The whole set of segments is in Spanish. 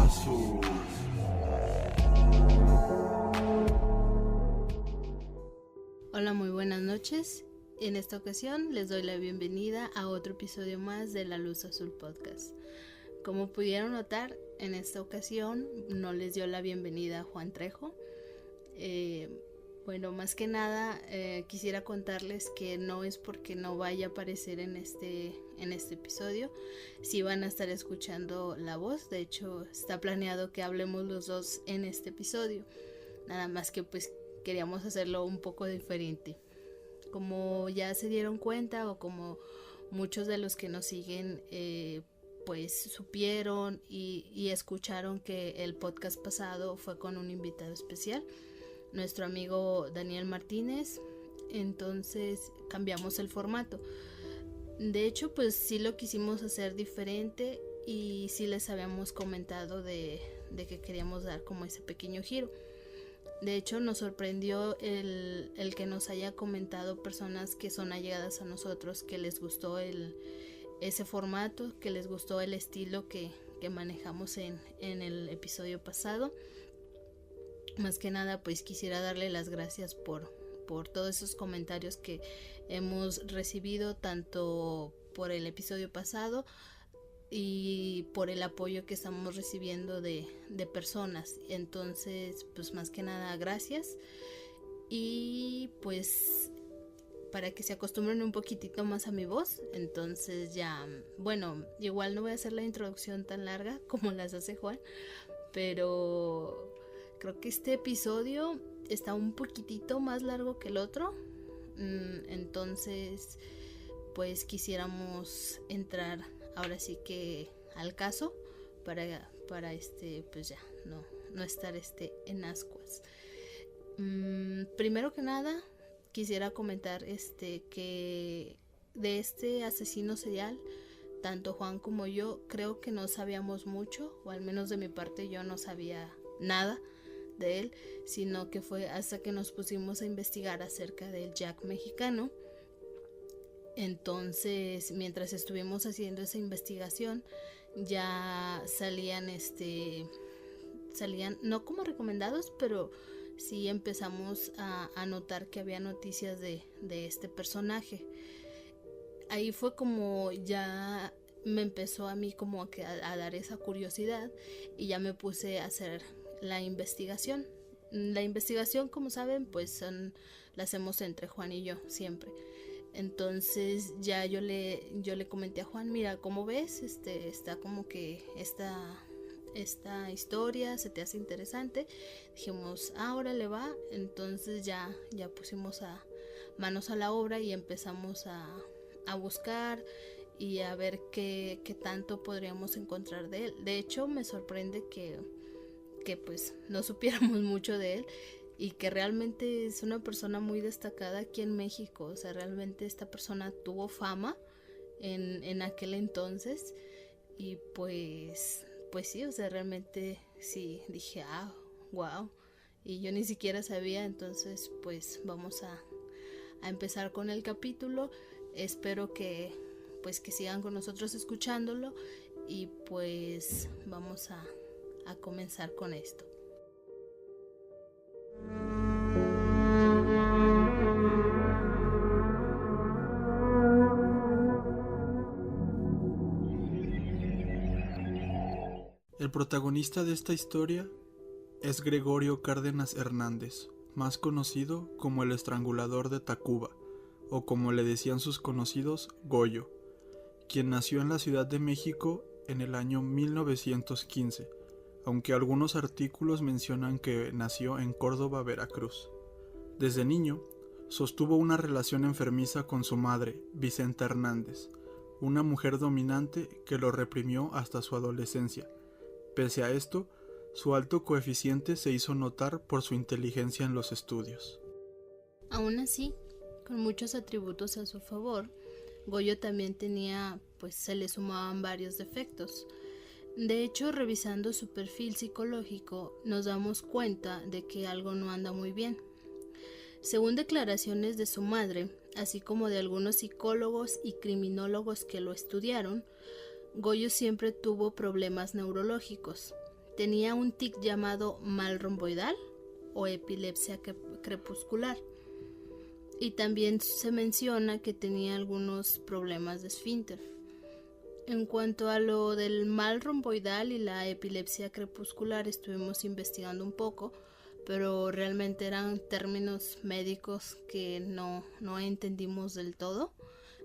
azul. Hola, muy buenas noches. En esta ocasión les doy la bienvenida a otro episodio más de La Luz Azul Podcast. Como pudieron notar, en esta ocasión no les dio la bienvenida a Juan Trejo. Más que nada quisiera contarles que no es porque no vaya a aparecer en este episodio. Sí van a estar escuchando la voz, de hecho está planeado que hablemos los dos en este episodio. Nada más que pues queríamos hacerlo un poco diferente. Como ya se dieron cuenta o como muchos de los que nos siguen pues supieron y escucharon que el podcast pasado fue con un invitado especial, nuestro amigo Daniel Martínez. Entonces cambiamos el formato. De hecho pues sí lo quisimos hacer diferente y sí les habíamos comentado de que queríamos dar como ese pequeño giro. De hecho nos sorprendió el que nos haya comentado personas que son allegadas a nosotros, que les gustó ese formato, que les gustó el estilo que manejamos en el episodio pasado. Más que nada pues quisiera darle las gracias por todos esos comentarios que hemos recibido, tanto por el episodio pasado y por el apoyo que estamos recibiendo de personas. Entonces pues más que nada gracias, y pues para que se acostumbren un poquitito más a mi voz. Entonces ya, bueno, igual no voy a hacer la introducción tan larga como las hace Juan, pero creo que este episodio está un poquitito más largo que el otro. Entonces pues quisiéramos entrar ahora sí que al caso para pues ya no estar en ascuas. Primero que nada quisiera comentar que de este asesino serial, tanto Juan como yo creo que no sabíamos mucho, o al menos de mi parte yo no sabía nada de él, sino que fue hasta que nos pusimos a investigar acerca del Jack mexicano. Entonces mientras estuvimos haciendo esa investigación ya salían no como recomendados, pero sí empezamos a notar que había noticias de este personaje. Ahí fue como ya me empezó a mí como a dar esa curiosidad, y ya me puse a hacer la investigación. La investigación, como saben, pues la hacemos entre Juan y yo siempre. Entonces ya yo le comenté a Juan, mira, ¿cómo ves? Está como que esta historia se te hace interesante. Dijimos, ahora le va. Entonces ya pusimos manos a la obra y empezamos a buscar y a ver qué tanto podríamos encontrar de él. De hecho me sorprende que pues no supiéramos mucho de él, y que realmente es una persona muy destacada aquí en México. O sea, realmente esta persona tuvo fama en aquel entonces, y pues sí, o sea, realmente sí dije, wow, y yo ni siquiera sabía. Entonces pues vamos a empezar con el capítulo. Espero que sigan con nosotros escuchándolo, y pues vamos a comenzar con esto. El protagonista de esta historia es Gregorio Cárdenas Hernández, más conocido como el Estrangulador de Tacuba, o como le decían sus conocidos, Goyo, quien nació en la Ciudad de México en el año 1915, aunque algunos artículos mencionan que nació en Córdoba, Veracruz. Desde niño, sostuvo una relación enfermiza con su madre, Vicenta Hernández, una mujer dominante que lo reprimió hasta su adolescencia. Pese a esto, su alto coeficiente se hizo notar por su inteligencia en los estudios. Aún así, con muchos atributos a su favor, Goyo también tenía, pues se le sumaban varios defectos. De hecho, revisando su perfil psicológico, nos damos cuenta de que algo no anda muy bien. Según declaraciones de su madre, así como de algunos psicólogos y criminólogos que lo estudiaron, Goyo siempre tuvo problemas neurológicos. tenía un tic llamado mal romboidal o epilepsia crepuscular. Y también se menciona que tenía algunos problemas de esfínter. En cuanto a lo del mal romboidal y la epilepsia crepuscular, estuvimos investigando un poco, pero realmente eran términos médicos que no entendimos del todo.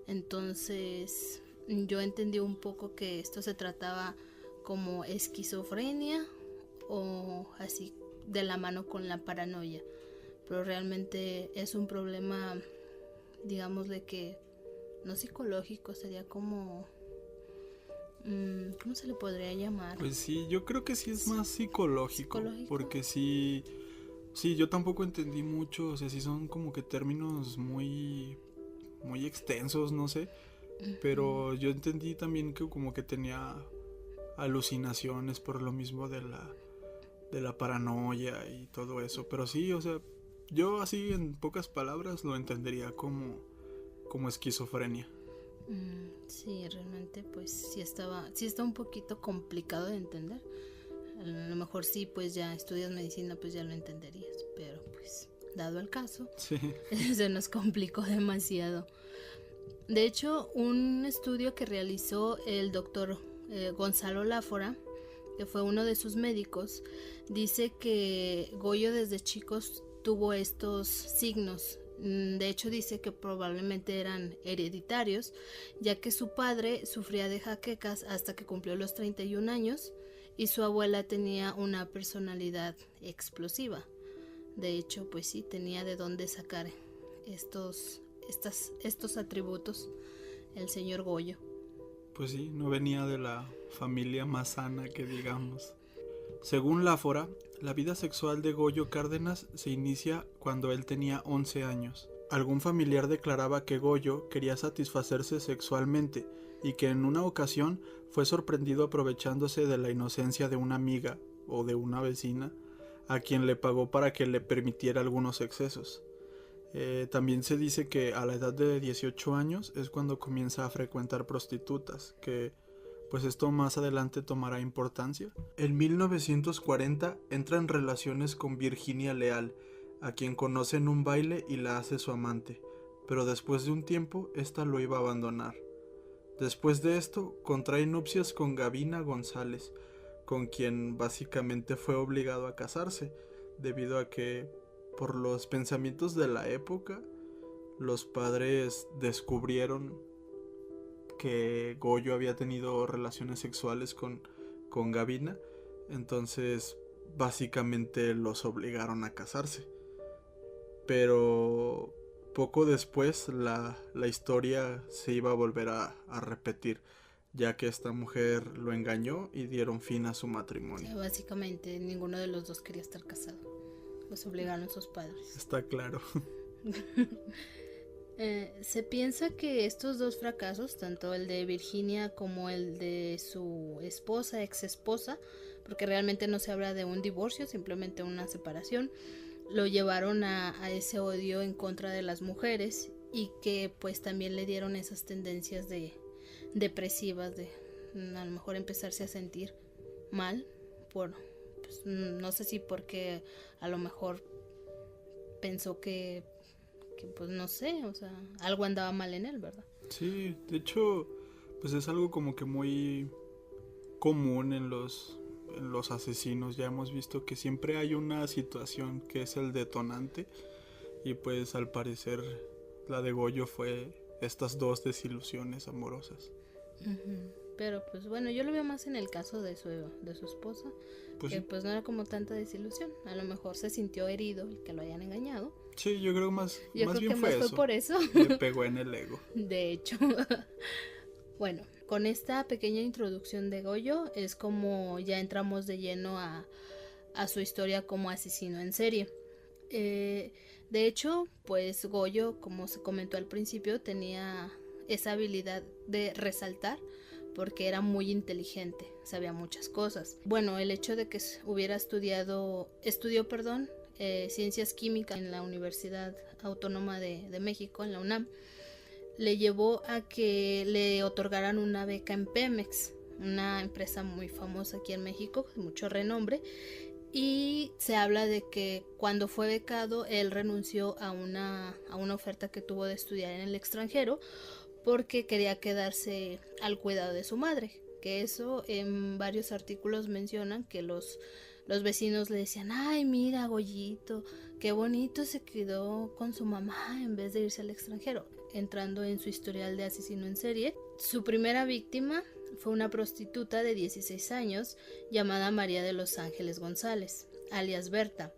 Entonces yo entendí un poco que esto se trataba como esquizofrenia o así de la mano con la paranoia, pero realmente es un problema, digamos, de que no psicológico, sería como ¿cómo se le podría llamar? Pues sí, yo creo que sí es más psicológico. Porque sí, yo tampoco entendí mucho, o sea, sí son como que términos muy extensos, no sé, pero yo entendí también que como que tenía alucinaciones por lo mismo de la paranoia y todo eso, pero sí, o sea, yo así en pocas palabras lo entendería como esquizofrenia. Sí, realmente pues sí está un poquito complicado de entender. A lo mejor sí, pues ya estudias medicina, pues ya lo entenderías, pero pues dado el caso, sí. Se nos complicó demasiado. De hecho, un estudio que realizó el doctor Gonzalo Láfora, que fue uno de sus médicos, dice que Goyo desde chicos tuvo estos signos. De hecho, dice que probablemente eran hereditarios, ya que su padre sufría de jaquecas hasta que cumplió los 31 años y su abuela tenía una personalidad explosiva. De hecho, pues sí, tenía de dónde sacar estos atributos el señor Goyo. Pues sí, no venía de la familia más sana que digamos. Según Láfora, la vida sexual de Goyo Cárdenas se inicia cuando él tenía 11 años. Algún familiar declaraba que Goyo quería satisfacerse sexualmente y que en una ocasión fue sorprendido aprovechándose de la inocencia de una amiga o de una vecina a quien le pagó para que le permitiera algunos excesos. También se dice que a la edad de 18 años es cuando comienza a frecuentar prostitutas, que pues esto más adelante tomará importancia. En 1940 entra en relaciones con Virginia Leal, a quien conoce en un baile y la hace su amante, pero después de un tiempo esta lo iba a abandonar. Después de esto contrae nupcias con Gavina González, con quien básicamente fue obligado a casarse, debido a que por los pensamientos de la época los padres descubrieron que Goyo había tenido relaciones sexuales con Gavina, entonces básicamente los obligaron a casarse. Pero poco después la historia se iba a volver a repetir, ya que esta mujer lo engañó y dieron fin a su matrimonio. Sí, básicamente ninguno de los dos quería estar casado, los obligaron sus padres. Está claro. Se piensa que estos dos fracasos, tanto el de Virginia como el de su esposa, ex esposa, porque realmente no se habla de un divorcio, simplemente una separación, lo llevaron a ese odio en contra de las mujeres y que pues también le dieron esas tendencias depresivas de a lo mejor empezarse a sentir mal por, pues, no sé si porque a lo mejor pensó que pues no sé, o sea, algo andaba mal en él, ¿verdad? Sí, de hecho, pues es algo como que muy común en los asesinos. Ya hemos visto que siempre hay una situación que es el detonante, y pues al parecer la de Goyo fue estas dos desilusiones amorosas. Pero pues bueno, yo lo veo más en el caso de su esposa, pues que sí, pues no era como tanta desilusión, a lo mejor se sintió herido y que lo hayan engañado. Sí, yo creo más bien que fue más fue por eso. Le pegó en el ego. De hecho. Bueno, con esta pequeña introducción de Goyo es como ya entramos de lleno a su historia como asesino en serie. De hecho, pues Goyo, como se comentó al principio, tenía esa habilidad de resaltar porque era muy inteligente, sabía muchas cosas. Bueno, el hecho de que estudió ciencias químicas en la Universidad Autónoma de México, en la UNAM, le llevó a que le otorgaran una beca en Pemex, una empresa muy famosa aquí en México, de mucho renombre, y se habla de que cuando fue becado él renunció a una oferta que tuvo de estudiar en el extranjero porque quería quedarse al cuidado de su madre, que eso en varios artículos mencionan que los vecinos le decían, ay, mira, Goyito, qué bonito se quedó con su mamá en vez de irse al extranjero, entrando en su historial de asesino en serie. Su primera víctima fue una prostituta de 16 años llamada María de los Ángeles González, alias Berta.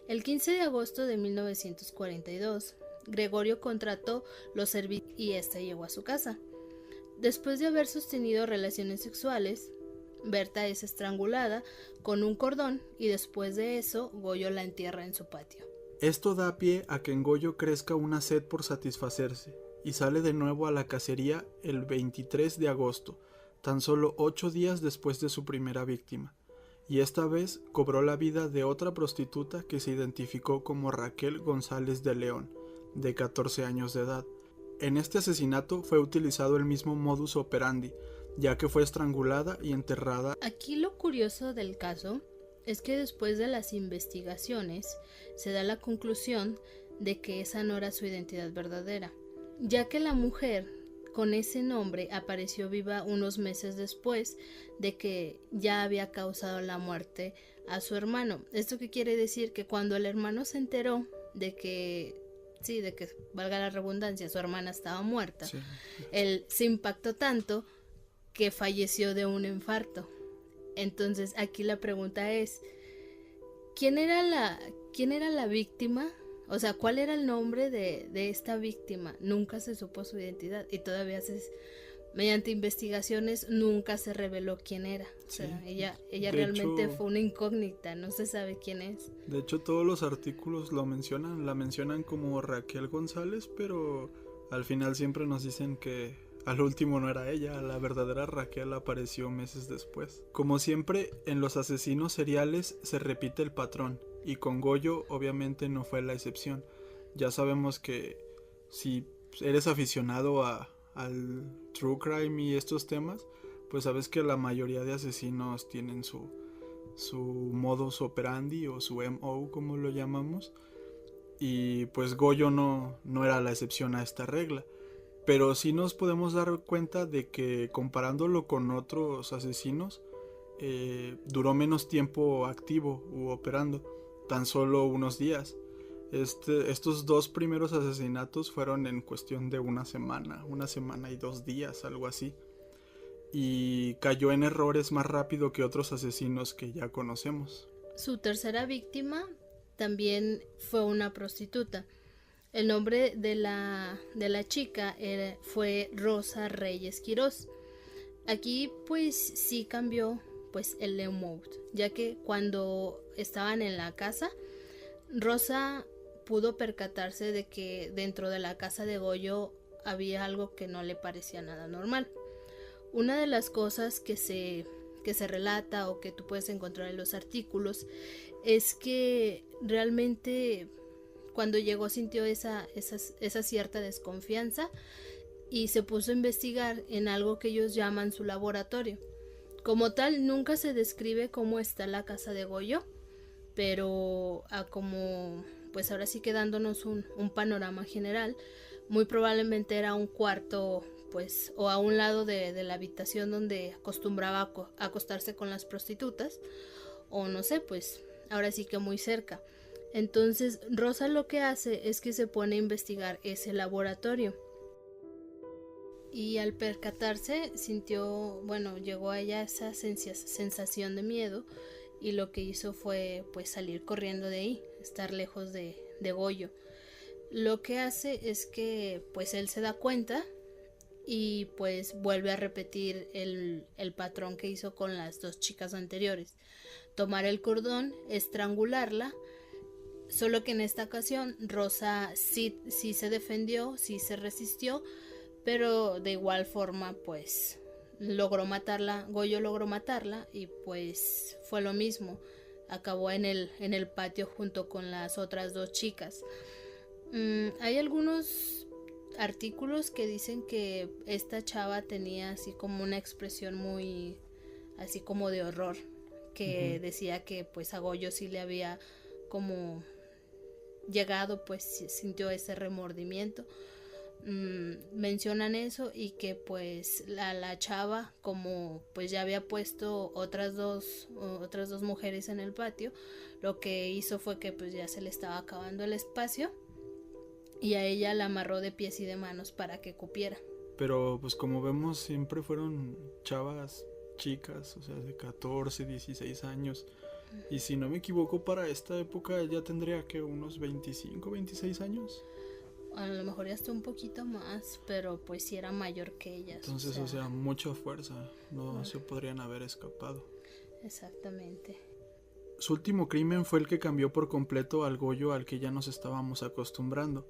El 15 de agosto de 1942, Gregorio contrató los servicios y ésta llegó a su casa. Después de haber sostenido relaciones sexuales, Berta es estrangulada con un cordón y después de eso Goyo la entierra en su patio. Esto da pie a que en Goyo crezca una sed por satisfacerse y sale de nuevo a la cacería el 23 de agosto, tan solo 8 días después de su primera víctima, y esta vez cobró la vida de otra prostituta que se identificó como Raquel González de León, de 14 años de edad. En este asesinato fue utilizado el mismo modus operandi, ya que fue estrangulada y enterrada. Aquí lo curioso del caso es que después de las investigaciones se da la conclusión de que esa no era su identidad verdadera, ya que la mujer con ese nombre apareció viva unos meses después de que ya había causado la muerte a su hermano. ¿Esto qué quiere decir? Que cuando el hermano se enteró de que, sí, de que valga la redundancia, su hermana estaba muerta, sí, él se impactó tanto que falleció de un infarto. Entonces aquí la pregunta es, ¿quién era la víctima? O sea, ¿cuál era el nombre de esta víctima? Nunca se supo su identidad y todavía mediante investigaciones nunca se reveló quién era. O sea, ella realmente fue una incógnita, no se sabe quién es. De hecho, todos los artículos la mencionan como Raquel González, pero al final siempre nos dicen que al último no era ella, la verdadera Raquel apareció meses después. Como siempre, en los asesinos seriales se repite el patrón, y con Goyo obviamente no fue la excepción. Ya sabemos que si eres aficionado al true crime y estos temas, pues sabes que la mayoría de asesinos tienen su modus operandi o su MO, como lo llamamos, y pues Goyo no era la excepción a esta regla. Pero sí nos podemos dar cuenta de que comparándolo con otros asesinos, duró menos tiempo activo u operando, tan solo unos días. Estos 2 primeros asesinatos fueron en cuestión de una semana y 2 días, algo así. Y cayó en errores más rápido que otros asesinos que ya conocemos. Su tercera víctima también fue una prostituta. El nombre de la chica fue Rosa Reyes Quirós. Aquí pues sí cambió pues el emote, ya que cuando estaban en la casa, Rosa pudo percatarse de que dentro de la casa de Goyo había algo que no le parecía nada normal. Una de las cosas que se relata o que tú puedes encontrar en los artículos es que realmente cuando llegó sintió esa cierta desconfianza y se puso a investigar en algo que ellos llaman su laboratorio. Como tal, nunca se describe cómo está la casa de Goyo, pero como pues ahora sí que dándonos un panorama general, muy probablemente era un cuarto pues o a un lado de la habitación donde acostumbraba a acostarse con las prostitutas, o no sé, pues ahora sí que muy cerca. Entonces Rosa lo que hace es que se pone a investigar ese laboratorio y al percatarse llegó a ella esa sensación de miedo y lo que hizo fue pues salir corriendo de ahí, estar lejos de Goyo. Lo que hace es que pues él se da cuenta y pues vuelve a repetir el patrón que hizo con las 2 chicas anteriores, tomar el cordón, estrangularla. Solo que en esta ocasión Rosa sí se defendió, sí se resistió, pero de igual forma pues logró matarla, Goyo logró matarla y pues fue lo mismo, acabó en el patio junto con las otras 2 chicas. Hay algunos artículos que dicen que esta chava tenía así como una expresión muy así como de horror, que decía que pues a Goyo sí le había como llegado, pues sintió ese remordimiento. Mencionan eso, y que pues la chava, como pues ya había puesto otras dos mujeres en el patio, lo que hizo fue que pues ya se le estaba acabando el espacio y a ella la amarró de pies y de manos para que cupiera. Pero pues como vemos siempre fueron chavas chicas, o sea, de 14, 16 años. Y si no me equivoco, para esta época ella tendría que unos 25, 26 años. A lo mejor ya está un poquito más, pero pues sí era mayor que ellas. Entonces, o sea mucha fuerza, no se podrían haber escapado. Exactamente. Su último crimen fue el que cambió por completo al Goyo al que ya nos estábamos acostumbrando,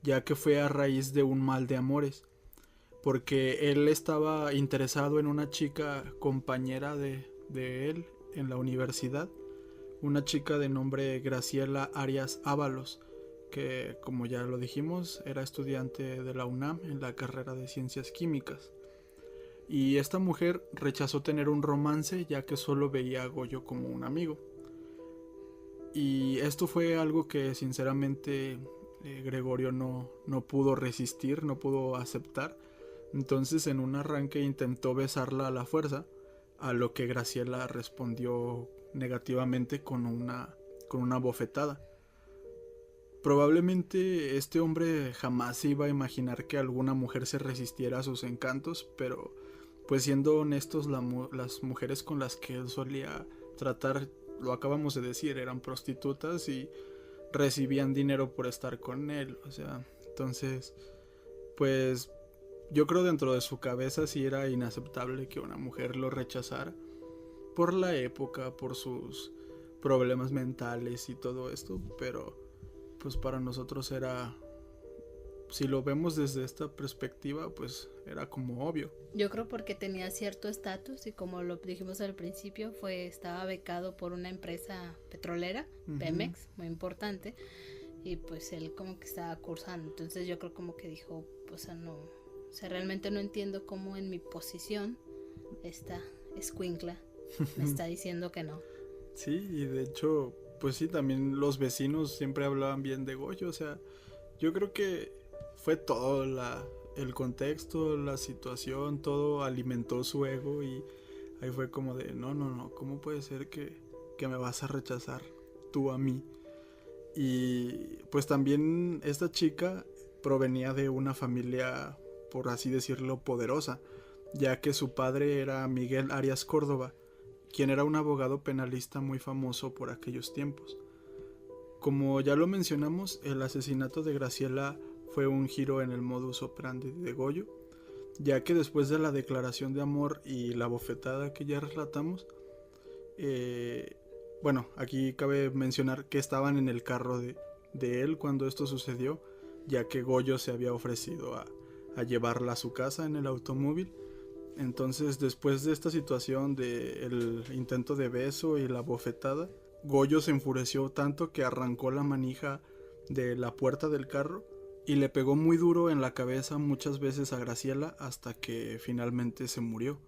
ya que fue a raíz de un mal de amores, porque él estaba interesado en una chica compañera de él en la universidad, una chica de nombre Graciela Arias Ábalos, que como ya lo dijimos era estudiante de la UNAM en la carrera de Ciencias Químicas. Y esta mujer rechazó tener un romance, ya que solo veía a Goyo como un amigo. Y esto fue algo que sinceramente Gregorio no pudo resistir, no pudo aceptar. Entonces en un arranque intentó besarla a la fuerza, a lo que Graciela respondió negativamente con una bofetada. Probablemente este hombre jamás iba a imaginar que alguna mujer se resistiera a sus encantos, pero pues siendo honestos, las mujeres con las que él solía tratar, lo acabamos de decir, eran prostitutas y recibían dinero por estar con él. O sea, entonces pues yo creo dentro de su cabeza sí era inaceptable que una mujer lo rechazara por la época, por sus problemas mentales y todo esto, pero pues para nosotros era, si lo vemos desde esta perspectiva, pues era como obvio. Yo creo porque tenía cierto estatus, y como lo dijimos al principio, estaba becado por una empresa petrolera, Pemex, muy importante, y pues él como que estaba cursando. Entonces yo creo como que dijo, pues realmente no entiendo cómo en mi posición esta escuincla me está diciendo que no. Sí, y de hecho, pues sí, también los vecinos siempre hablaban bien de Goyo. O sea, yo creo que fue todo el contexto, la situación, todo alimentó su ego, y ahí fue como de no, ¿cómo puede ser que me vas a rechazar tú a mí? Y pues también esta chica provenía de una familia, por así decirlo, poderosa, ya que su padre era Miguel Arias Córdoba, quien era un abogado penalista muy famoso por aquellos tiempos. Como ya lo mencionamos, el asesinato de Graciela fue un giro en el modus operandi de Goyo, ya que después de la declaración de amor y la bofetada que ya relatamos, bueno, aquí cabe mencionar que estaban en el carro de él cuando esto sucedió, ya que Goyo se había ofrecido a llevarla a su casa en el automóvil. Entonces, después de esta situación del intento de beso y la bofetada, Goyo se enfureció tanto que arrancó la manija de la puerta del carro y le pegó muy duro en la cabeza muchas veces a Graciela hasta que finalmente se murió.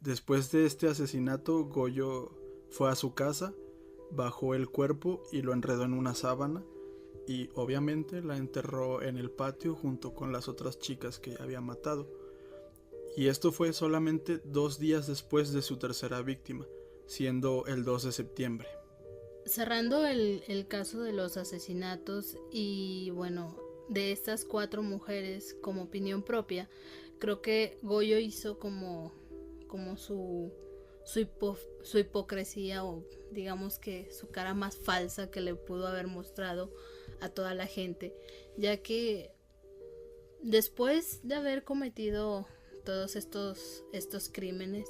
Después de este asesinato, Goyo fue a su casa, bajó el cuerpo y lo enredó en una sábana, y obviamente la enterró en el patio junto con las otras chicas que había matado. Y esto fue solamente 2 días después de su tercera víctima, siendo el 2 de septiembre. Cerrando el caso de los asesinatos y bueno, de estas 4 mujeres como opinión propia, creo que Goyo hizo como su hipocresía, o digamos que su cara más falsa que le pudo haber mostrado a toda la gente, ya que después de haber cometido todos estos crímenes,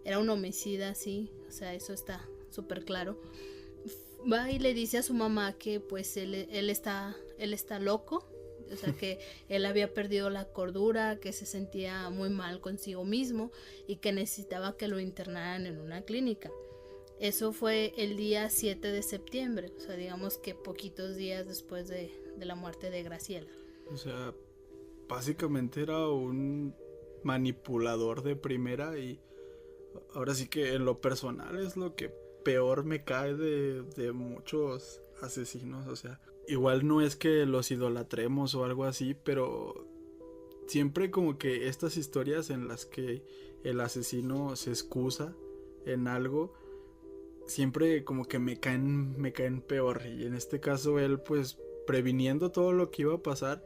era un homicida, sí, o sea, eso está súper claro. Va y le dice a su mamá que pues él está loco, o sea, que él había perdido la cordura, que se sentía muy mal consigo mismo y que necesitaba que lo internaran en una clínica. Eso fue el día 7 de septiembre, o sea, digamos que poquitos días después de la muerte de Graciela. O sea, básicamente era un manipulador de primera y ahora sí que en lo personal es lo que peor me cae de muchos asesinos. O sea, igual no es que los idolatremos o algo así, pero siempre como que estas historias en las que el asesino se excusa en algo, siempre como que me caen peor. Y en este caso él, pues, previniendo todo lo que iba a pasar,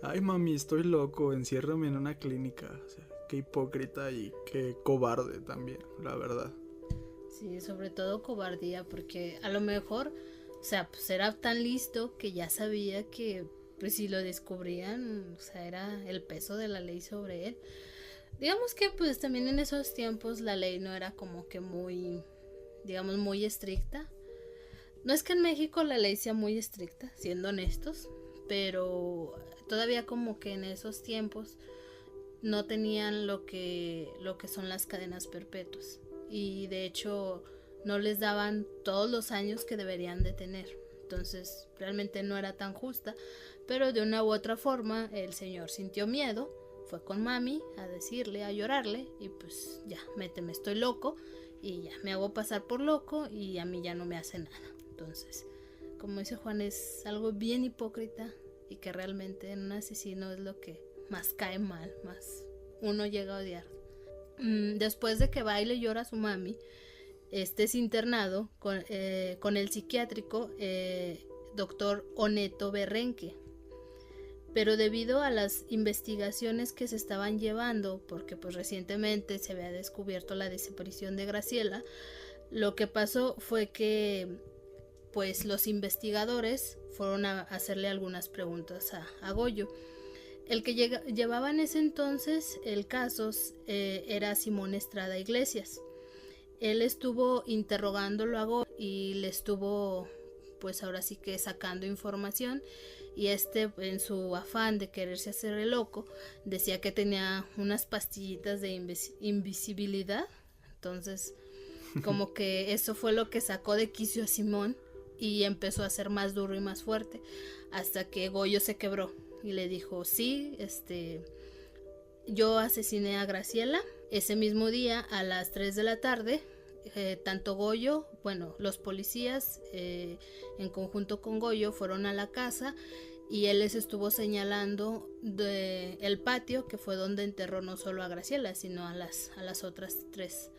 ay mami, estoy loco, enciérrame en una clínica. O sea, qué hipócrita y qué cobarde también, la verdad. Sí, sobre todo cobardía, porque a lo mejor, o sea, pues era tan listo que ya sabía que pues si lo descubrían, o sea, era el peso de la ley sobre él. Digamos que pues también en esos tiempos la ley no era como que muy, digamos, muy estricta. No es que en México la ley sea muy estricta, siendo honestos, pero todavía como que en esos tiempos no tenían lo que son las cadenas perpetuas. Y de hecho no les daban todos los años que deberían de tener. Entonces realmente no era tan justa, pero de una u otra forma el señor sintió miedo, fue con mami a decirle, a llorarle, y pues ya, méteme, estoy loco, y ya, me hago pasar por loco y a mí ya no me hace nada. Entonces, como dice Juan, es algo bien hipócrita y que realmente en un asesino es lo que más cae mal, más uno llega a odiar. Después de que va y le llora a su mami, es internado con el psiquiátrico doctor Oneto Berrenque. Pero debido a las investigaciones que se estaban llevando, porque pues recientemente se había descubierto la desaparición de Graciela, lo que pasó fue que pues los investigadores fueron a hacerle algunas preguntas a Goyo. El que llevaba en ese entonces el caso era Simón Estrada Iglesias. Él estuvo interrogándolo a Goyo y le estuvo pues ahora sí que sacando información, y en su afán de quererse hacer el loco decía que tenía unas pastillitas de invisibilidad. Entonces como que eso fue lo que sacó de quicio a Simón y empezó a ser más duro y más fuerte, hasta que Goyo se quebró y le dijo, sí, yo asesiné a Graciela. Ese mismo día a las 3 de la tarde, tanto Goyo, bueno, los policías en conjunto con Goyo fueron a la casa y él les estuvo señalando el patio, que fue donde enterró no solo a Graciela, sino a las otras tres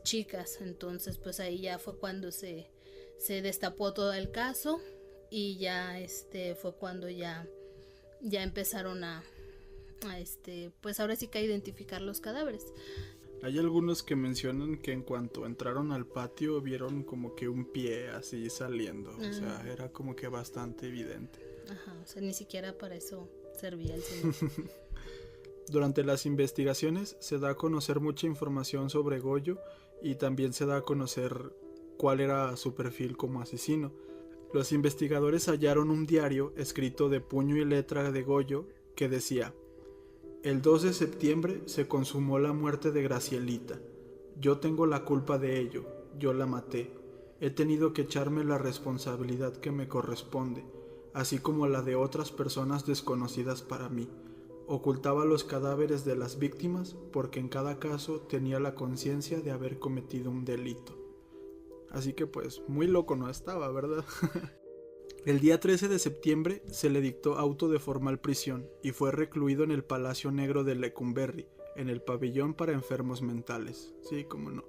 chicas. Entonces pues ahí ya fue cuando se destapó todo el caso y ya fue cuando ya empezaron a pues ahora sí que a identificar los cadáveres. Hay algunos que mencionan que en cuanto entraron al patio vieron como que un pie así saliendo. O sea, era como que bastante evidente. Ajá, o sea, ni siquiera para eso servía el señor. Durante las investigaciones se da a conocer mucha información sobre Goyo y también se da a conocer cuál era su perfil como asesino. Los investigadores hallaron un diario escrito de puño y letra de Goyo que decía: el 2 de septiembre se consumó la muerte de Gracielita. Yo tengo la culpa de ello, yo la maté. He tenido que echarme la responsabilidad que me corresponde, así como la de otras personas desconocidas para mí. Ocultaba los cadáveres de las víctimas porque en cada caso tenía la conciencia de haber cometido un delito. Así que pues muy loco no estaba, ¿verdad? El día 13 de septiembre se le dictó auto de formal prisión y fue recluido en el Palacio Negro de Lecumberri, en el pabellón para enfermos mentales. Sí, cómo no.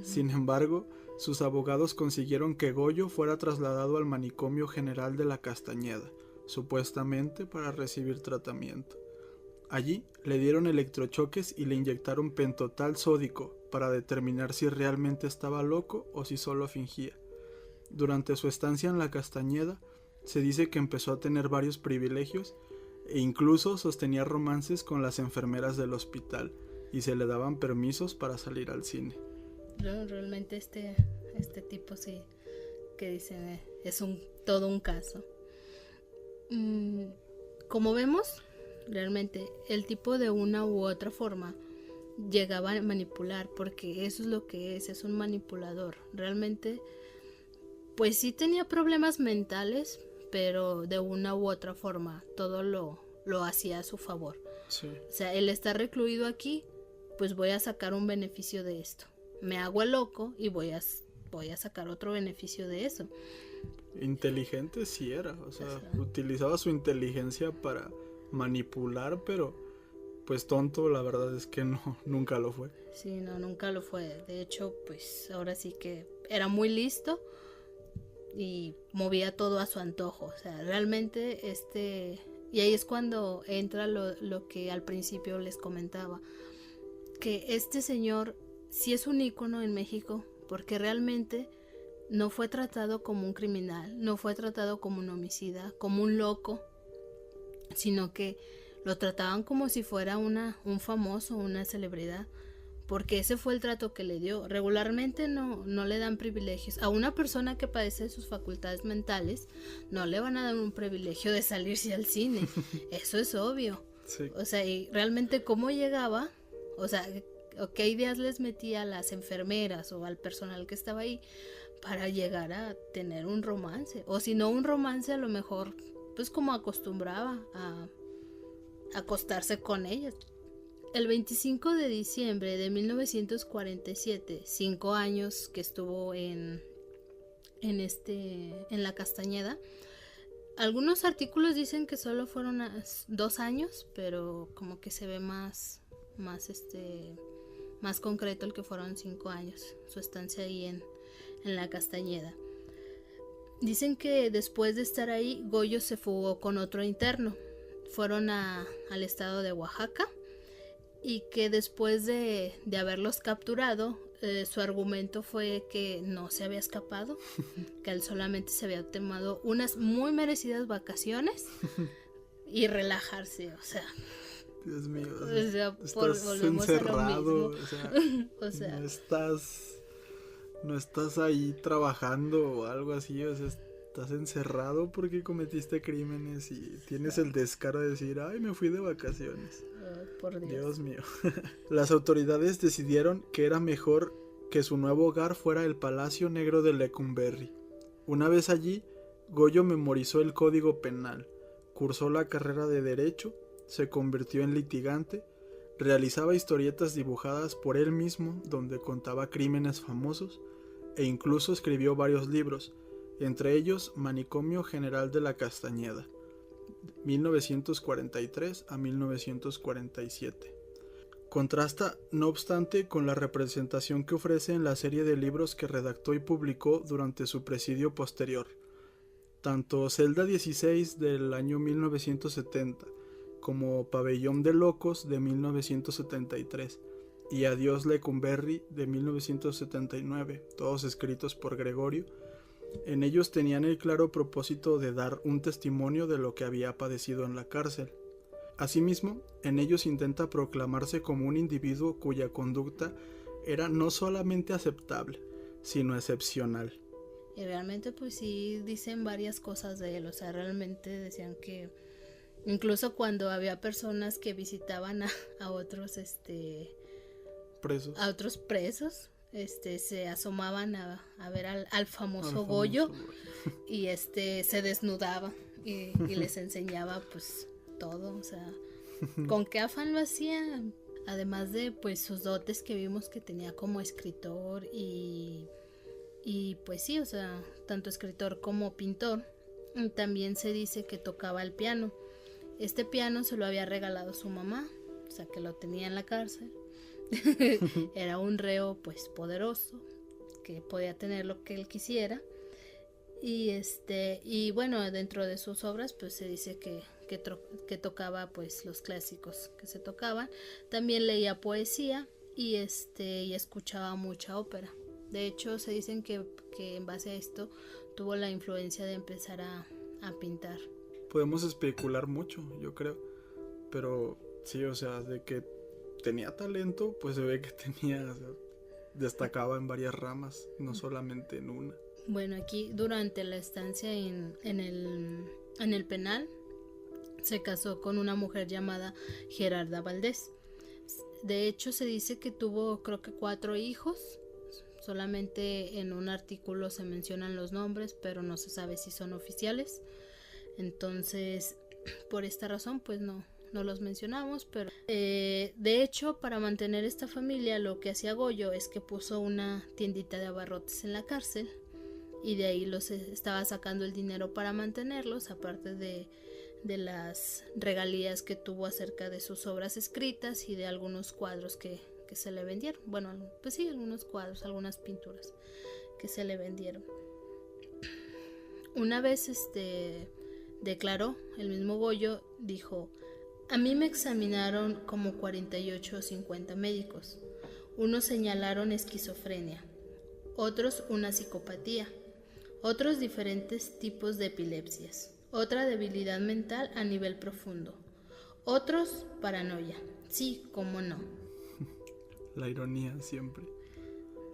Sin embargo, sus abogados consiguieron que Goyo fuera trasladado al manicomio general de la Castañeda, supuestamente para recibir tratamiento. Allí le dieron electrochoques y le inyectaron pentotal sódico para determinar si realmente estaba loco o si solo fingía. Durante su estancia en la Castañeda, se dice que empezó a tener varios privilegios e incluso sostenía romances con las enfermeras del hospital y se le daban permisos para salir al cine. Realmente este tipo sí, que dicen es todo un caso. Como vemos, realmente el tipo de una u otra forma llegaba a manipular, porque eso es lo que es un manipulador. Realmente pues sí tenía problemas mentales, pero de una u otra forma todo lo lo hacía a su favor. Sí. O sea, él está recluido aquí, pues voy a sacar un beneficio de esto. Me hago el loco y voy a sacar otro beneficio de eso. Inteligente sí era, o sea, utilizaba su inteligencia para manipular, pero pues tonto la verdad es que no, nunca lo fue. Sí, no, nunca lo fue. De hecho, pues ahora sí que era muy listo y movía todo a su antojo. O sea, realmente y ahí es cuando entra lo que al principio les comentaba, que este señor sí es un ícono en México, porque realmente no fue tratado como un criminal, no fue tratado como un homicida, como un loco, sino que lo trataban como si fuera un famoso, una celebridad, porque ese fue el trato que le dio. Regularmente no le dan privilegios. A una persona que padece de sus facultades mentales, no le van a dar un privilegio de salirse al cine. Eso es obvio. Sí. O sea, y realmente cómo llegaba, o sea, qué ideas les metía a las enfermeras o al personal que estaba ahí para llegar a tener un romance. O si no un romance, a lo mejor, pues como acostumbraba a acostarse con ellas. El 25 de diciembre de 1947, 5 años que estuvo en la Castañeda. Algunos artículos dicen que solo fueron 2 años, pero como que se ve más concreto el que fueron 5 años, su estancia ahí en la Castañeda. Dicen que después de estar ahí, Goyo se fugó con otro interno. Fueron al estado de Oaxaca, y que después de haberlos capturado, su argumento fue que no se había escapado, que él solamente se había tomado unas muy merecidas vacaciones y relajarse, o sea. Dios mío, O sea, estás encerrado, o sea, no estás ahí trabajando o algo así, o sea, estás encerrado porque cometiste crímenes y tienes el descaro de decir, ay, me fui de vacaciones. Por Dios. Dios mío. Las autoridades decidieron que era mejor que su nuevo hogar fuera el Palacio Negro de Lecumberri. Una vez allí, Goyo memorizó el Código Penal, cursó la carrera de Derecho, se convirtió en litigante, realizaba historietas dibujadas por él mismo donde contaba crímenes famosos e incluso escribió varios libros, entre ellos Manicomio General de la Castañeda, 1943 a 1947. Contrasta, no obstante, con la representación que ofrece en la serie de libros que redactó y publicó durante su presidio posterior. Tanto Celda 16 del año 1970 como Pabellón de Locos de 1973 y Adiós Lecumberri de 1979, todos escritos por Gregorio. En ellos tenían el claro propósito de dar un testimonio de lo que había padecido en la cárcel. Asimismo, en ellos intenta proclamarse como un individuo cuya conducta era no solamente aceptable, sino excepcional. Y realmente pues sí dicen varias cosas de él, o sea, realmente decían que incluso cuando había personas que visitaban a otros presos. A otros presos, se asomaban a ver al famoso Goyo y se desnudaba y les enseñaba pues todo, o sea, con qué afán lo hacía, además de pues sus dotes que vimos que tenía como escritor y pues sí, o sea, tanto escritor como pintor. También se dice que tocaba el piano. Este piano se lo había regalado su mamá, o sea que lo tenía en la cárcel. Era un reo pues poderoso que podía tener lo que él quisiera y bueno, dentro de sus obras pues se dice que tocaba pues los clásicos que se tocaban. También leía poesía y escuchaba mucha ópera. De hecho se dicen que en base a esto tuvo la influencia de empezar a pintar. Podemos especular mucho, yo creo, pero sí, o sea, de que tenía talento, pues se ve que tenía, o sea, destacaba en varias ramas, no solamente en una. Bueno, aquí durante la estancia en el penal se casó con una mujer llamada Gerarda Valdés. De hecho se dice que tuvo creo que 4 hijos. Solamente en un artículo se mencionan los nombres, pero no se sabe si son oficiales. Entonces Por esta razón pues no los mencionamos, pero de hecho, para mantener esta familia, lo que hacía Goyo es que puso una tiendita de abarrotes en la cárcel, y de ahí los estaba sacando el dinero para mantenerlos, aparte de las regalías que tuvo acerca de sus obras escritas y de algunos cuadros que se le vendieron. Bueno, pues sí, algunos cuadros, algunas pinturas que se le vendieron. Una vez declaró, el mismo Goyo dijo: a mí me examinaron como 48 o 50 médicos. Unos señalaron esquizofrenia, otros una psicopatía, otros diferentes tipos de epilepsias, otra debilidad mental a nivel profundo, otros paranoia. Sí, cómo no. La ironía siempre.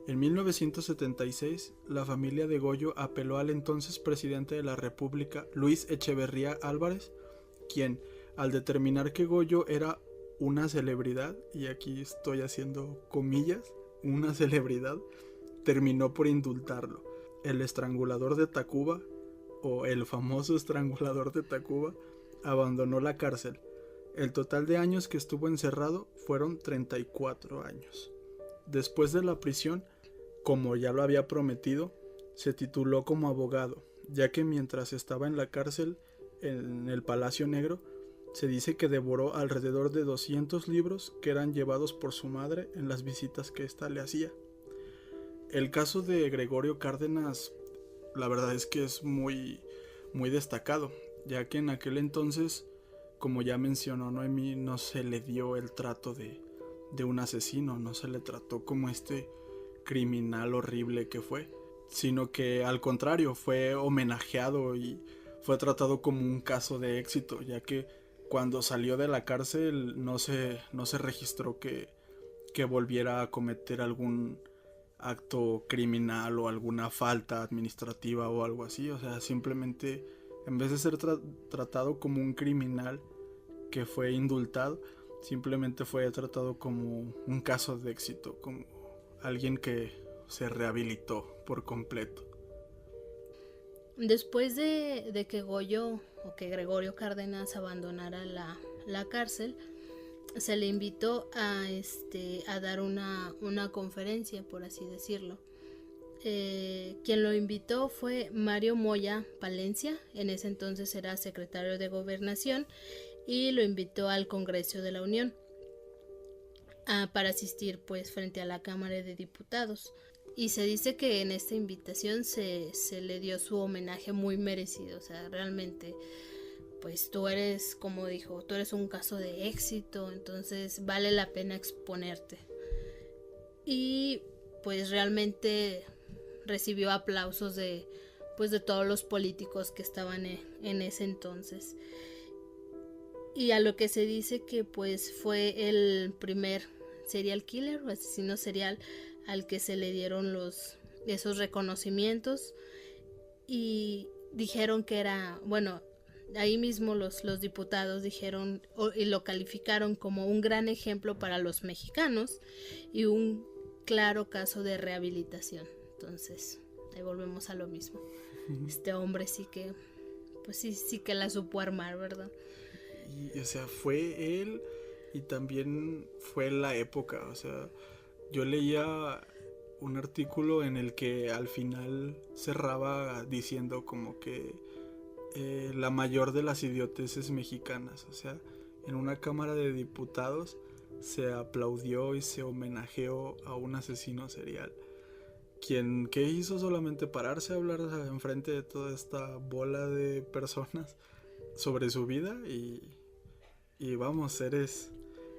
En 1976, la familia de Goyo apeló al entonces presidente de la República, Luis Echeverría Álvarez, quien, al determinar que Goyo era una celebridad, y aquí estoy haciendo comillas, una celebridad, terminó por indultarlo. El estrangulador de Tacuba, o el famoso estrangulador de Tacuba, abandonó la cárcel. El total de años que estuvo encerrado fueron 34 años. Después de la prisión, como ya lo había prometido, se tituló como abogado, ya que mientras estaba en la cárcel, en el Palacio Negro, se dice que devoró alrededor de 200 libros que eran llevados por su madre en las visitas que ésta le hacía. El caso de Gregorio Cárdenas, la verdad es que es muy, muy destacado, ya que en aquel entonces, como ya mencionó Noemí, no se le dio el trato de un asesino, no se le trató como este criminal horrible que fue, sino que al contrario, fue homenajeado y fue tratado como un caso de éxito, ya que cuando salió de la cárcel no se registró que volviera a cometer algún acto criminal o alguna falta administrativa o algo así. O sea, simplemente en vez de ser tratado como un criminal que fue indultado, simplemente fue tratado como un caso de éxito, como alguien que se rehabilitó por completo. Después de que Goyo o que Gregorio Cárdenas abandonara la cárcel, se le invitó a dar una conferencia, por así decirlo. Quien lo invitó fue Mario Moya Palencia, en ese entonces era secretario de Gobernación, y lo invitó al Congreso de la Unión para asistir pues frente a la Cámara de Diputados. Y se dice que en esta invitación se le dio su homenaje muy merecido. O sea, realmente, pues tú eres, como dijo, tú eres un caso de éxito, entonces vale la pena exponerte. Y pues realmente recibió aplausos de todos los políticos que estaban en ese entonces. Y a lo que se dice que pues fue el primer serial killer o asesino serial al que se le dieron esos reconocimientos, y dijeron que era, bueno, ahí mismo los diputados dijeron y lo calificaron como un gran ejemplo para los mexicanos y un claro caso de rehabilitación. Entonces, ahí volvemos a lo mismo. Este hombre sí que, pues sí que la supo armar, ¿verdad? Y, o sea, fue él y también fue la época. O sea, yo leía un artículo en el que al final cerraba diciendo como que la mayor de las idioteces mexicanas. O sea, en una cámara de diputados se aplaudió y se homenajeó a un asesino serial, quien que hizo solamente pararse a hablar enfrente de toda esta bola de personas sobre su vida y vamos, eres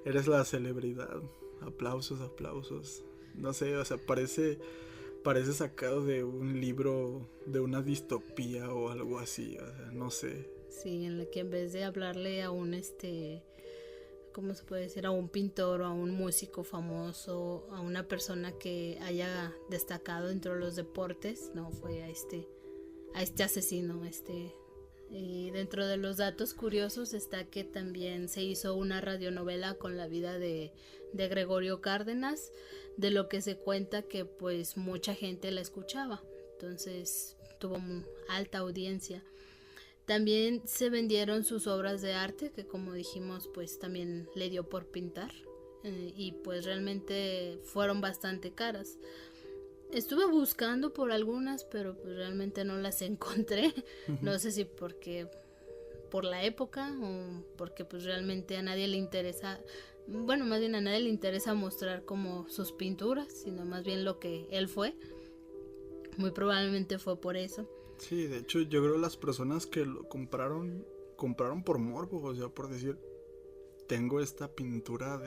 la celebridad. Aplausos. No sé, o sea, parece sacado de un libro, de una distopía o algo así, o sea, no sé. Sí, en la que en vez de hablarle a un ¿cómo se puede decir? A un pintor o a un músico famoso, a una persona que haya destacado dentro de los deportes, no, fue a este asesino, Y dentro de los datos curiosos está que también se hizo una radionovela con la vida de Gregorio Cárdenas, de lo que se cuenta que pues mucha gente la escuchaba, entonces tuvo alta audiencia. También se vendieron sus obras de arte, que como dijimos, pues también le dio por pintar, y pues realmente fueron bastante caras. Estuve buscando por algunas, pero pues realmente no las encontré. No sé si porque por la época o porque pues realmente a nadie le interesa, bueno, más bien a nadie le interesa mostrar como sus pinturas, sino más bien lo que él fue. Muy probablemente fue por eso. Sí, de hecho yo creo que las personas que lo compraron por morbo, o sea, por decir, tengo esta pintura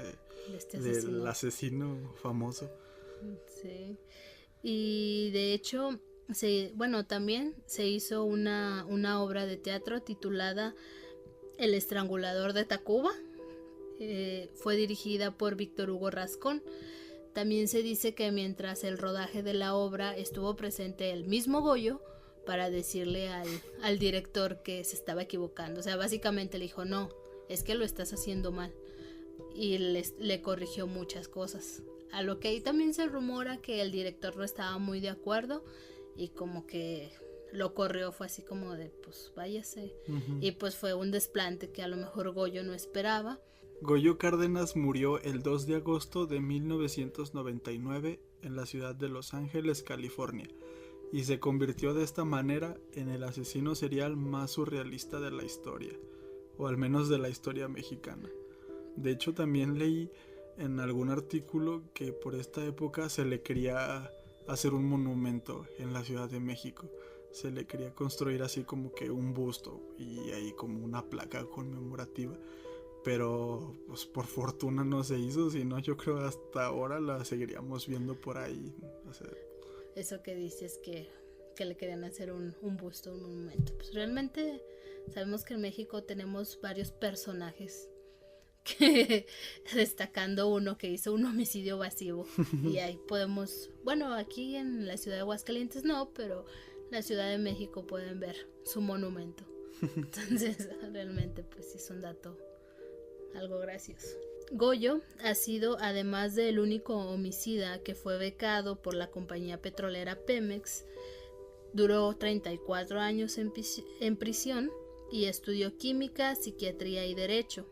del asesino famoso. Sí. Y de hecho, también se hizo una obra de teatro titulada El estrangulador de Tacuba. Fue dirigida por Víctor Hugo Rascón. También se dice que mientras el rodaje de la obra estuvo presente el mismo Goyo para decirle al director que se estaba equivocando. O sea, básicamente le dijo, no, es que lo estás haciendo mal. Y le corrigió muchas cosas. A lo que ahí también se rumora que el director no estaba muy de acuerdo y como que lo corrió, fue así como de pues váyase. Y pues fue un desplante que a lo mejor Goyo no esperaba. Goyo Cárdenas murió el 2 de agosto de 1999 en la ciudad de Los Ángeles, California, y se convirtió de esta manera en el asesino serial más surrealista de la historia, o al menos de la historia mexicana. De hecho, también leí en algún artículo que por esta época se le quería hacer un monumento en la Ciudad de México. Se le quería construir así como que un busto y ahí como una placa conmemorativa. Pero pues por fortuna no se hizo, sino yo creo hasta ahora la seguiríamos viendo por ahí. O sea, eso que dices que le querían hacer un busto, un monumento. Pues realmente sabemos que en México tenemos varios personajes que destacando uno que hizo un homicidio masivo. Y ahí podemos, bueno, aquí en la ciudad de Aguascalientes no, pero en la Ciudad de México pueden ver su monumento. Entonces realmente pues es un dato algo gracioso. Goyo ha sido, además del único homicida que fue becado por la compañía petrolera Pemex, duró 34 años en prisión y estudió química, psiquiatría y derecho.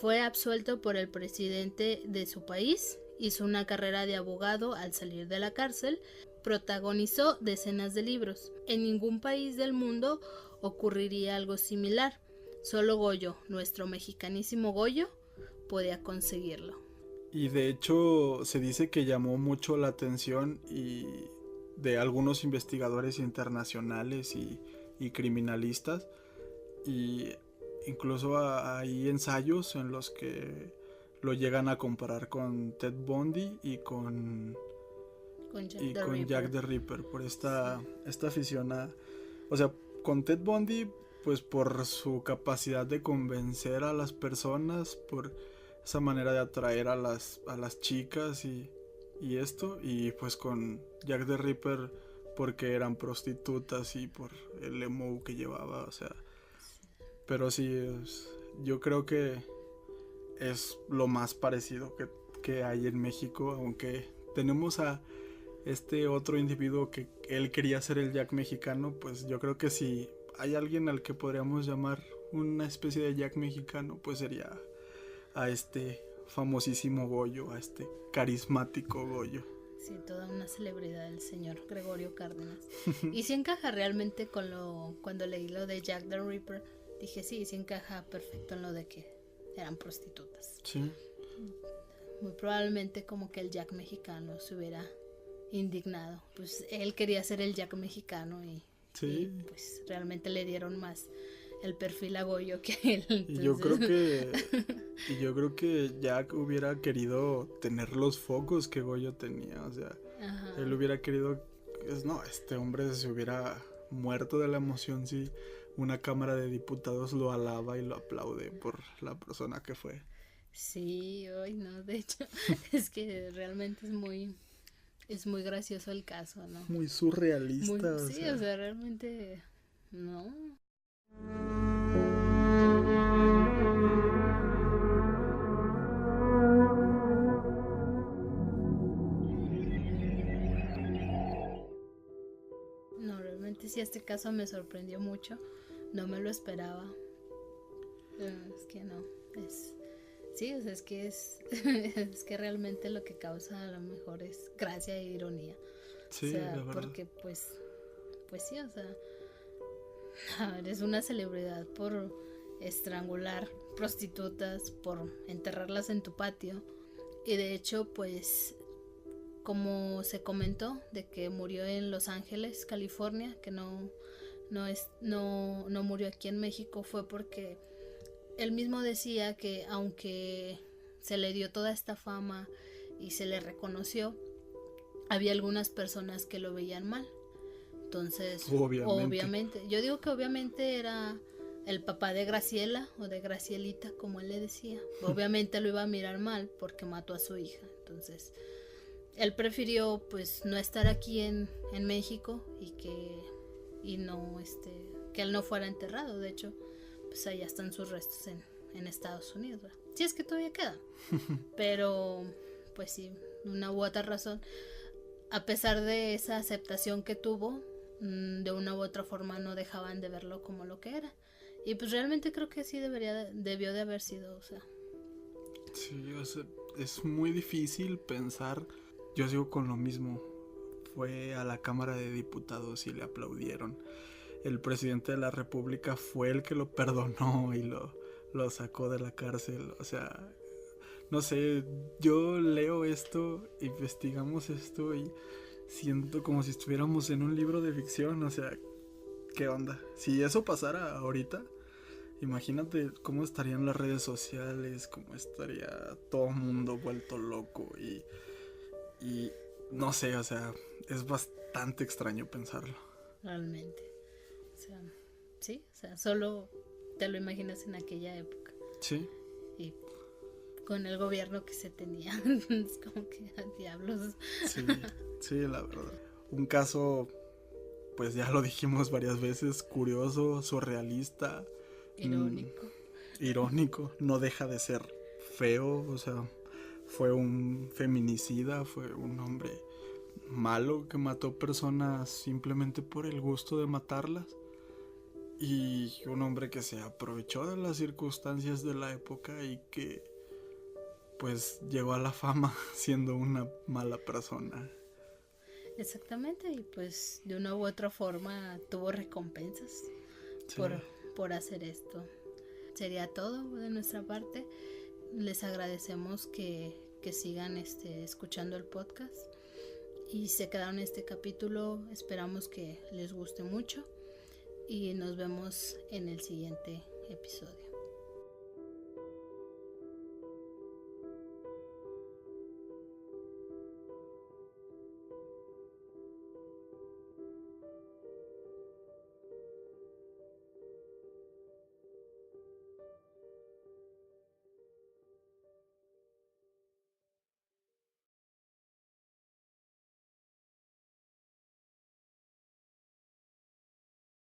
Fue absuelto por el presidente de su país, hizo una carrera de abogado al salir de la cárcel, protagonizó decenas de libros. En ningún país del mundo ocurriría algo similar. Solo Goyo, nuestro mexicanísimo Goyo, podía conseguirlo. Y de hecho se dice que llamó mucho la atención de algunos investigadores internacionales y criminalistas, y incluso hay ensayos en los que lo llegan a comparar con Ted Bundy y con Jack the Ripper por esta afición o sea, con Ted Bundy pues por su capacidad de convencer a las personas, por esa manera de atraer a las chicas y esto, y pues con Jack the Ripper porque eran prostitutas y por el emo que llevaba, o sea, pero sí, yo creo que es lo más parecido que hay en México, aunque tenemos a este otro individuo que él quería ser el Jack mexicano, pues yo creo que si hay alguien al que podríamos llamar una especie de Jack mexicano, pues sería a este famosísimo Goyo, a este carismático Goyo. Sí, toda una celebridad el señor Gregorio Cárdenas. Y sí encaja realmente con cuando leí lo de Jack the Ripper, dije sí encaja perfecto en lo de que eran prostitutas. Sí. Muy probablemente como que el Jack mexicano se hubiera indignado. Pues él quería ser el Jack mexicano y pues realmente le dieron más el perfil a Goyo que él. Entonces... Y yo creo que Jack hubiera querido tener los focos que Goyo tenía, o sea, él hubiera querido, este hombre se hubiera muerto de la emoción si una cámara de diputados lo alaba y lo aplaude por la persona que fue. Sí, hoy no, de hecho, es que realmente es muy gracioso el caso, ¿no? Muy surrealista. O sea, realmente no. No, realmente sí, este caso me sorprendió mucho no me lo esperaba. Es que no, sí, o sea, es que es que realmente lo que causa a lo mejor es gracia e ironía. Sí, o sea, la verdad. porque pues sí, o sea, eres una celebridad por estrangular prostitutas, por enterrarlas en tu patio. Y de hecho, pues, como se comentó, de que murió en Los Ángeles, California, que no murió aquí en México, fue porque él mismo decía que aunque se le dio toda esta fama y se le reconoció, había algunas personas que lo veían mal. Entonces, obviamente, yo digo que obviamente era el papá de Graciela o de Gracielita, como él le decía. Obviamente lo iba a mirar mal porque mató a su hija. Entonces, él prefirió pues no estar aquí en México que él no fuera enterrado. De hecho, pues allá están sus restos en Estados Unidos, ¿verdad? Si es que todavía queda. Pero, pues sí, de una u otra razón, a pesar de esa aceptación que tuvo, de una u otra forma no dejaban de verlo como lo que era. Y pues realmente creo que sí debió de haber sido, o sea. Sí, o sea, es muy difícil pensar. Yo sigo con lo mismo. Fue a la Cámara de Diputados y le aplaudieron. El presidente de la República fue el que lo perdonó y lo sacó de la cárcel. O sea, no sé, yo leo esto, investigamos esto y siento como si estuviéramos en un libro de ficción. O sea, ¿qué onda? Si eso pasara ahorita, imagínate cómo estarían las redes sociales, cómo estaría todo el mundo vuelto loco y no sé, o sea, es bastante extraño pensarlo. Realmente. O sea, sí, o sea, solo te lo imaginas en aquella época. Sí. Y con el gobierno que se tenía, es como que a diablos. Sí, la verdad. Un caso, pues ya lo dijimos varias veces, curioso, surrealista. Irónico, no deja de ser feo, o sea, fue un feminicida, fue un hombre malo que mató personas simplemente por el gusto de matarlas y un hombre que se aprovechó de las circunstancias de la época y que pues llegó a la fama siendo una mala persona. Exactamente, y pues de una u otra forma tuvo recompensas por hacer esto. Sería todo de nuestra parte. Les agradecemos que sigan escuchando el podcast y se quedaron en este capítulo. Esperamos que les guste mucho y nos vemos en el siguiente episodio.